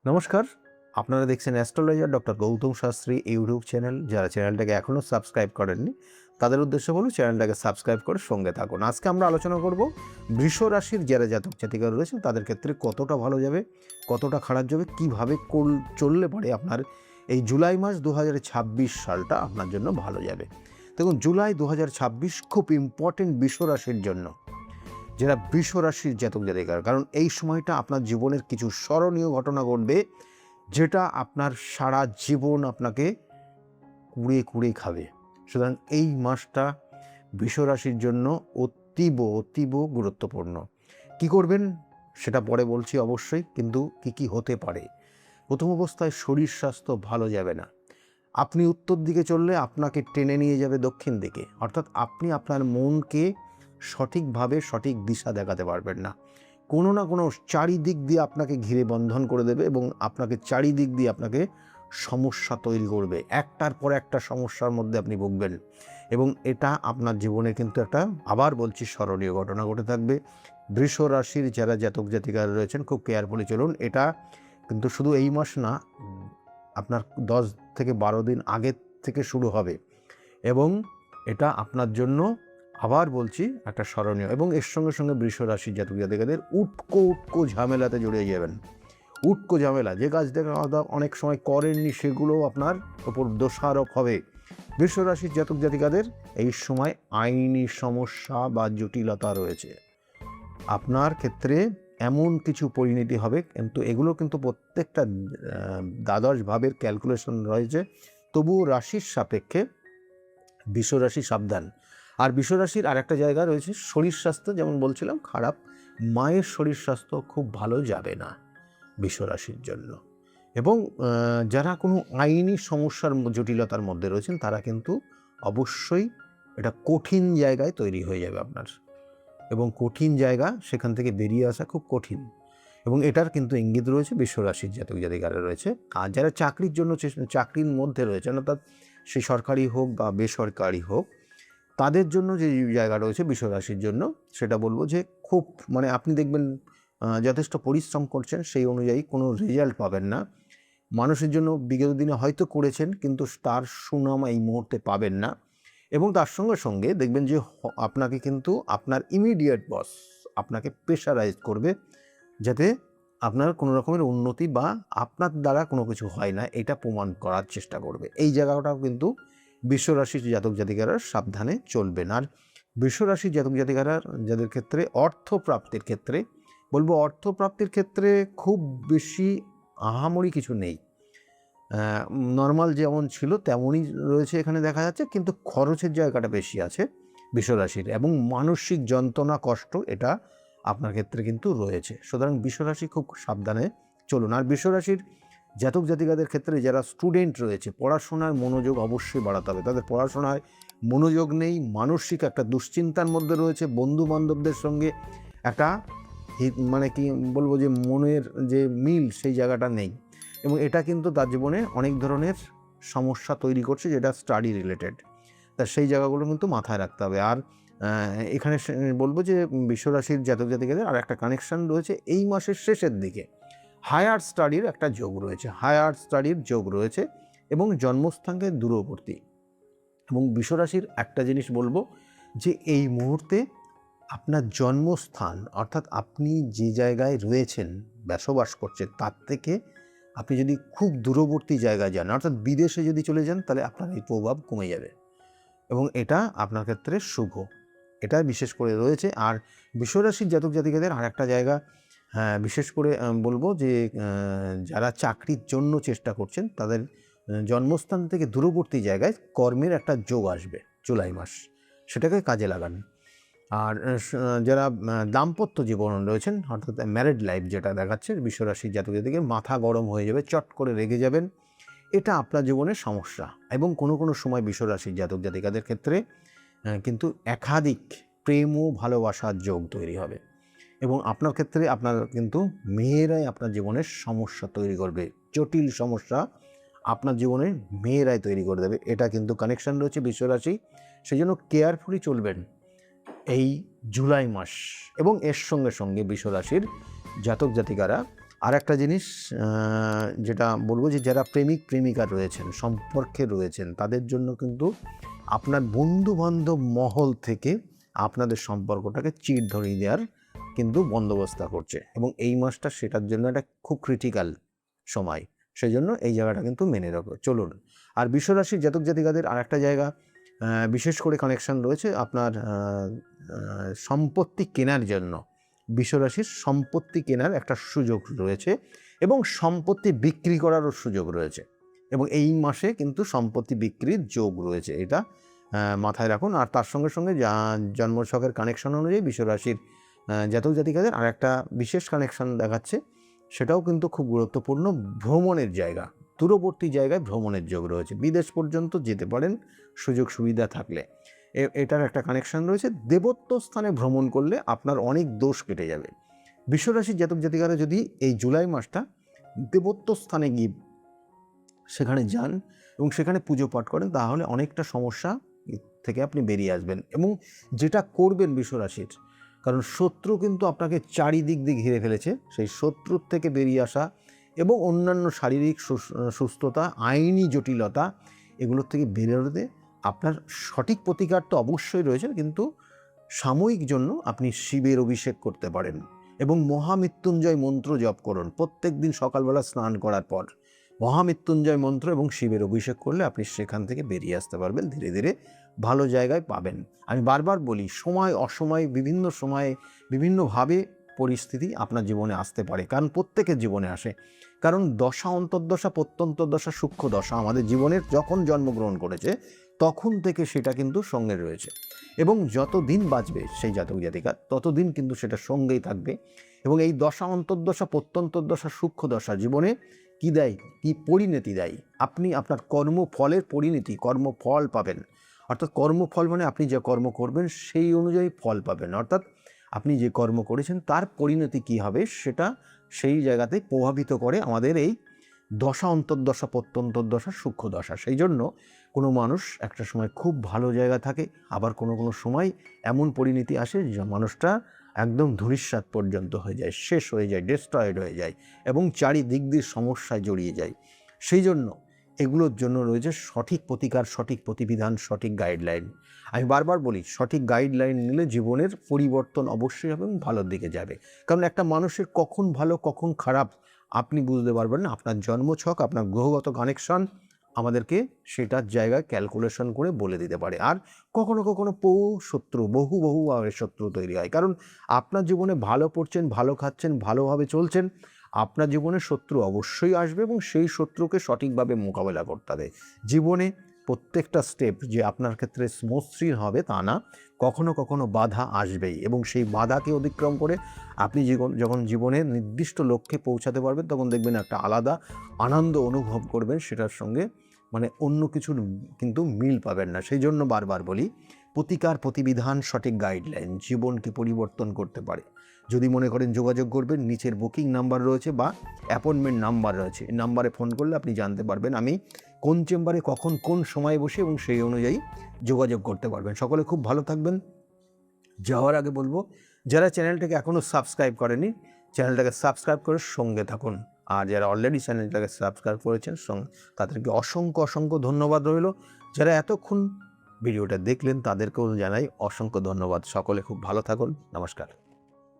নমস্কার, আপনারা দেখছেন astrologer doctor Gautam Shastri YouTube channel. যারা চ্যানেলটাকে এখনও সাবস্ক্রাইব করেননি তাদের উদ্দেশ্য বলব চ্যানেলটাকে সাবস্ক্রাইব করে সঙ্গে থাকুন। আজকে আমরা আলোচনা করব বৃষ রাশির যারা জাতক জাতিকারা রয়েছেন তাদের ক্ষেত্রে কতটা ভালো যাবে, কতটা খারাপ যাবে, কীভাবে চললে পরে আপনার এই জুলাই মাস 2026 সালটা আপনার জন্য ভালো যাবে। দেখুন, জুলাই 2026 খুব ইম্পর্টেন্ট বৃষ রাশির জন্য, যারা বৃষ রাশির জাতক জাতিকার, কারণ এই সময়টা আপনার জীবনের কিছু স্মরণীয় ঘটনা ঘটবে যেটা আপনার সারা জীবন আপনাকে কুড়ে কুড়ে খাবে। সুতরাং এই মাসটা বৃষ রাশির জন্য অতীব গুরুত্বপূর্ণ। কি করবেন সেটা পরে বলছি অবশ্যই, কিন্তু কি হতে পারে। প্রথম অবস্থায় শরীর স্বাস্থ্য ভালো যাবে না। আপনি উত্তর দিকে চললে আপনাকে টেনে নিয়ে যাবে দক্ষিণ দিকে, অর্থাৎ আপনি আপনার মনকে সঠিকভাবে সঠিক দিশা দেখাতে পারবেন না। কোনো না কোনো চারিদিক দিয়ে আপনাকে ঘিরে বন্ধন করে দেবে এবং আপনাকে চারিদিক দিয়ে আপনাকে সমস্যা তৈরি করবে। একটার পর একটা সমস্যার মধ্যে আপনি ভুগবেন এবং এটা আপনার জীবনে কিন্তু একটা, আবার বলছি, স্মরণীয় ঘটনা ঘটে থাকবে। বৃষ রাশির যারা জাতক জাতিকারা রয়েছেন খুব কেয়ারফুলি চলুন। এটা কিন্তু শুধু এই মাস না, আপনার 10 থেকে 12 দিন আগের থেকে শুরু হবে এবং এটা আপনার জন্য, আবার বলছি, একটা স্মরণীয়। এবং এর সঙ্গে সঙ্গে বৃষ রাশির জাতক জাতিকাদের উটকো ঝামেলাতে জড়িয়ে যাবেন। উটকো ঝামেলা, যে কাজ দেখা অনেক সময় করেননি সেগুলো আপনার ওপর দোষারোপ হবে। বৃষ রাশির জাতক জাতিকাদের এই সময় আইনি সমস্যা বা জটিলতা রয়েছে। আপনার ক্ষেত্রে এমন কিছু পরিণতি হবে, কিন্তু এগুলো কিন্তু প্রত্যেকটা দ্বাদশ ভাবের ক্যালকুলেশন রয়েছে। তবুও রাশির সাপেক্ষে বৃষ রাশি সাবধান। আর বৃষ রাশির আর একটা জায়গা রয়েছে শরীর স্বাস্থ্য, যেমন বলছিলাম খারাপ। মায়ের শরীর স্বাস্থ্য খুব ভালো যাবে না বৃষ রাশির জন্য। এবং যারা কোনো আইনি সমস্যার জটিলতার মধ্যে রয়েছেন তারা কিন্তু অবশ্যই এটা কঠিন জায়গায় তৈরি হয়ে যাবে আপনার, এবং কঠিন জায়গা, সেখান থেকে বেরিয়ে আসা খুব কঠিন। এবং এটার কিন্তু ইঙ্গিত রয়েছে বৃষ রাশির জাতক জাতিকারা রয়েছে। আর যারা চাকরির জন্য চাকরির মধ্যে রয়েছেন, অর্থাৎ সে সরকারি হোক বা বেসরকারি হোক, তাদের জন্য যে জায়গা রয়েছে বৃষ রাশির জন্য, সেটা বলবো যে খুব, মানে আপনি দেখবেন যথেষ্ট পরিশ্রম করছেন, সেই অনুযায়ী কোনো রেজাল্ট পাবেন না। মানুষের জন্য বিগত দিনে হয়তো করেছেন, কিন্তু তার সুনাম এই মুহূর্তে পাবেন না। এবং তার সঙ্গে সঙ্গে দেখবেন যে আপনাকে কিন্তু আপনার ইমিডিয়েট বস আপনাকে প্রেশারাইজ করবে, যাতে আপনার কোনো রকমের উন্নতি বা আপনার দ্বারা কোনো কিছু হয় না এটা প্রমাণ করার চেষ্টা করবে। এই জায়গাটাও কিন্তু বৃষ রাশির জাতক জাতিকারা সাবধানে চলবেন। আর বৃষ রাশির জাতক জাতিকারা যাদের ক্ষেত্রে অর্থপ্রাপ্তির ক্ষেত্রে বলবো, অর্থপ্রাপ্তির ক্ষেত্রে খুব বেশি আহামরি কিছু নেই। নর্মাল যেমন ছিল তেমনই রয়েছে এখানে দেখা যাচ্ছে, কিন্তু খরচের জায়গাটা বেশি আছে বৃষ রাশির, এবং মানসিক যন্ত্রণা কষ্ট এটা আপনার ক্ষেত্রে কিন্তু রয়েছে। সুতরাং বৃষ রাশি খুব সাবধানে চলুন। আর বৃষ রাশির জাতক জাতিকাদের ক্ষেত্রে যারা স্টুডেন্ট রয়েছে, পড়াশোনার মনোযোগ অবশ্যই বাড়াতে হবে। তাদের পড়াশোনায় মনোযোগ নেই, মানসিক একটা দুশ্চিন্তার মধ্যে রয়েছে, বন্ধু বান্ধবদের সঙ্গে একটা মানে কি বলবো, যে মনের যে মিল সেই জায়গাটা নেই, এবং এটা কিন্তু তার জীবনে অনেক ধরনের সমস্যা তৈরি করছে যেটা স্টাডি রিলেটেড। তা সেই জায়গাগুলো কিন্তু মাথায় রাখতে হবে। আর এখানে বলবো যে বৃষ রাশির জাতক জাতিকাদের আর একটা কানেকশান রয়েছে এই মাসের শেষের দিকে, হায়ার স্টাডির একটা যোগ রয়েছে, হায়ার স্টাডির যোগ রয়েছে এবং জন্মস্থানের দূরবর্তী। এবং বৃষ রাশির একটা জিনিস বলবো যে এই মুহূর্তে আপনার জন্মস্থান, অর্থাৎ আপনি যে জায়গায় রয়েছেন বসবাস করছেন, তার থেকে আপনি যদি খুব দূরবর্তী জায়গায় যান, অর্থাৎ বিদেশে যদি চলে যান, তাহলে আপনার এই প্রভাব কমে যাবে এবং এটা আপনার ক্ষেত্রে শুভ, এটা বিশেষ করে রয়েছে। আর বৃষ রাশির জাতক জাতিকাদের আর একটা জায়গা, বিশেষ করে বলবো যে যারা চাকরির জন্য চেষ্টা করছেন তাদের জন্মস্থান থেকে দূরবর্তী জায়গায় কর্মের একটা যোগ আসবে জুলাই মাস, সেটাকে কাজে লাগান। আর যারা দাম্পত্য জীবন রয়েছেন, অর্থাৎ ম্যারিড লাইফ যেটা দেখাচ্ছে বৃষ রাশির জাতক জাতিকাদের, মাথা গরম হয়ে যাবে, চট করে রেগে যাবেন, এটা আপনার জীবনের সমস্যা। এবং কোনো কোনো সময় বৃষ রাশির জাতক জাতিকাদের ক্ষেত্রে কিন্তু একাধিক প্রেম ও ভালোবাসার যোগ তৈরি হবে এবং আপনার ক্ষেত্রে আপনার কিন্তু মেয়েরাই আপনার জীবনের সমস্যা তৈরি করবে, জটিল সমস্যা আপনার জীবনে মেয়েরাই তৈরি করে দেবে। এটা কিন্তু কানেকশান রয়েছে বৃষ রাশি, সেই জন্য কেয়ারফুলি চলবেন এই জুলাই মাস। এবং এর সঙ্গে সঙ্গে বৃষ রাশির জাতক জাতিকারা আর একটা জিনিস যেটা বলবো যে যারা প্রেমিক প্রেমিকা রয়েছেন, সম্পর্কে রয়েছেন, তাদের জন্য কিন্তু আপনার বন্ধুবান্ধব মহল থেকে আপনাদের সম্পর্কটাকে চিড় ধরিয়ে দেওয়ার কিন্তু বন্দোবস্ত করছে, এবং এই মাসটা সেটার জন্য একটা খুব ক্রিটিক্যাল সময়। সেই জন্য এই জায়গাটা কিন্তু মেনে রাখো। চলুন, আর বিশ্বরাশির জাতক জাতিকাদের আর একটা জায়গা বিশেষ করে কানেকশান রয়েছে আপনার সম্পত্তি কেনার জন্য। বিশ্বরাশির সম্পত্তি কেনার একটা সুযোগ রয়েছে এবং সম্পত্তি বিক্রি করারও সুযোগ রয়েছে, এবং এই মাসে কিন্তু সম্পত্তি বিক্রির যোগ রয়েছে, এটা মাথায় রাখুন। আর তার সঙ্গে সঙ্গে জন্মছকের কানেকশন অনুযায়ী বিশ্বরাশির জাতক জাতিকাদের আর একটা বিশেষ কানেকশন দেখাচ্ছে, সেটাও কিন্তু খুব গুরুত্বপূর্ণ। ভ্রমণের জায়গা, দূরবর্তী জায়গায় ভ্রমণের যোগ রয়েছে, বিদেশ পর্যন্ত যেতে পারেন সুযোগ সুবিধা থাকলে, এটার একটা কানেকশন রয়েছে। দেবত্ব স্থানে ভ্রমণ করলে আপনার অনেক দোষ কেটে যাবে। বিশ্বরাশির জাতক জাতিকারা যদি এই জুলাই মাসটা দেবত্ব স্থানে গিয়ে সেখানে যান এবং সেখানে পুজো পাঠ করেন, তাহলে অনেকটা সমস্যা থেকে আপনি বেরিয়ে আসবেন। এবং যেটা করবেন বিশ্বরাশির, কারণ শত্রু কিন্তু আপনাকে চারিদিক দিয়ে ঘিরে ফেলেছে, সেই শত্রুর থেকে বেরিয়ে আসা এবং অন্যান্য শারীরিক সুস্থতা, আইনি জটিলতা, এগুলোর থেকে বেরোতে আপনার সঠিক প্রতিকার তো অবশ্যই রয়েছে, কিন্তু সাময়িক জন্য আপনি শিবের অভিষেক করতে পারেন এবং মহামৃত্যুঞ্জয় মন্ত্র জপ করুন প্রত্যেক দিন সকালবেলা স্নান করার পর। মহামৃত্যুঞ্জয় মন্ত্র এবং শিবের অভিষেক করলে আপনি সেখান থেকে বেরিয়ে আসতে পারবেন, ধীরে ধীরে ভালো জায়গায় পাবেন। আমি বারবার বলি, সময় অসময়ে বিভিন্ন সময়ে বিভিন্নভাবে পরিস্থিতি আপনার জীবনে আসতে পারে, কারণ প্রত্যেকের জীবনে আসে। কারণ দশা, অন্তর্দশা, প্রত্যন্তর্দশা, সূক্ষ্ম দশা আমাদের জীবনের যখন জন্মগ্রহণ করেছে তখন থেকে সেটা কিন্তু সঙ্গে রয়েছে, এবং যত দিন বাঁচবে সেই জাতক জাতিকা ততদিন কিন্তু সেটা সঙ্গেই থাকবে। এবং এই দশা, অন্তর্দশা, প্রত্যন্তর্দশা, সূক্ষ্ম দশা জীবনে কী দেয়, কী পরিণতি দেয়, আপনি আপনার কর্মফলের পরিণতি, কর্মফল পাবেন। অর্থাৎ কর্মফল মানে আপনি যে কর্ম করবেন সেই অনুযায়ী ফল পাবেন, অর্থাৎ আপনি যে কর্ম করেছেন তার পরিণতি কী হবে সেটা সেই জায়গাতে প্রভাবিত করে আমাদের এই দশা, অন্তর্দশা, প্রত্যন্তর্দশা, সূক্ষ্ম দশা। সেই জন্য কোনো মানুষ একটা সময় খুব ভালো জায়গা থাকে, আবার কোনো কোনো সময় এমন পরিণতি আসে যে মানুষটা একদম ধূলিসাৎ পর্যন্ত হয়ে যায়, শেষ হয়ে যায়, ডিস্ট্রয়েড হয়ে যায় এবং চারিদিক দিয়ে সমস্যায় জড়িয়ে যায়। সেই জন্য এগুলোর জন্য রয়েছে সঠিক প্রতিকার, সঠিক প্রতিবিধান, সঠিক গাইডলাইন। আমি বারবার বলি, সঠিক গাইডলাইন নিলে জীবনের পরিবর্তন অবশ্যই হবে এবং ভালোর দিকে যাবে। কারণ একটা মানুষের কখন ভালো কখন খারাপ আপনি বুঝতে পারবেন না, আপনার জন্মছক, আপনার গ্রহগত কানেকশন আমাদেরকে সেটার জায়গায় ক্যালকুলেশন করে বলে দিতে পারে। আর কখনো কখনো বহুভাবে শত্রু তৈরি হয়, কারণ আপনার জীবনে ভালো পড়ছেন, ভালো খাচ্ছেন, ভালোভাবে চলছেন, আপনার জীবনে শত্রু অবশ্যই আসবে এবং সেই শত্রুকে সঠিকভাবে মোকাবেলা করতে হবে। জীবনে প্রত্যেকটা স্টেপ যে আপনার ক্ষেত্রে মসৃণ হবে তা না, কখনো কখনো বাধা আসবেই, এবং সেই বাধাকে অতিক্রম করে আপনি যখন জীবনের নির্দিষ্ট লক্ষ্যে পৌঁছাতে পারবেন তখন দেখবেন একটা আলাদা আনন্দ অনুভব করবেন, সেটার সঙ্গে মানে অন্য কিছুর কিন্তু মিল পাবেন না। সেই জন্য বারবার বলি, প্রতিকার, প্রতিবিধান, সঠিক গাইডলাইন জীবনকে পরিবর্তন করতে পারে। যদি মনে করেন যোগাযোগ করবেন, নিচের বুকিং নাম্বার রয়েছে বা অ্যাপয়েন্টমেন্ট নাম্বার রয়েছে, এই নাম্বারে ফোন করলে আপনি জানতে পারবেন আমি কোন চেম্বারে কখন কোন সময়ে বসে, এবং সেই অনুযায়ী যোগাযোগ করতে পারবেন। সকলে খুব ভালো থাকবেন। যাওয়ার আগে বলবো, যারা চ্যানেলটাকে এখনও সাবস্ক্রাইব করেনি চ্যানেলটাকে সাবস্ক্রাইব করে সঙ্গে থাকুন, আর যারা অলরেডি চ্যানেলটাকে সাবস্ক্রাইব করেছেন তাদেরকে অসংখ্য ধন্যবাদ রইল। যারা এতক্ষণ ভিডিওটা দেখলেন তাদেরকেও জানাই অসংখ্য ধন্যবাদ। সকলে খুব ভালো থাকুন। নমস্কার।